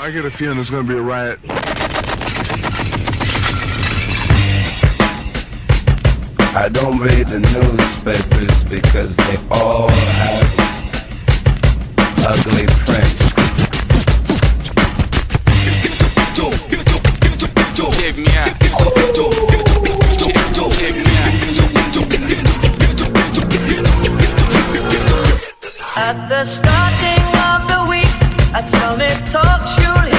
I get a feeling there's going to be a riot. I don't read the newspapers because they all have ugly prints. Check me out. Check me out. At the starting of the week, at Summit Talks you'll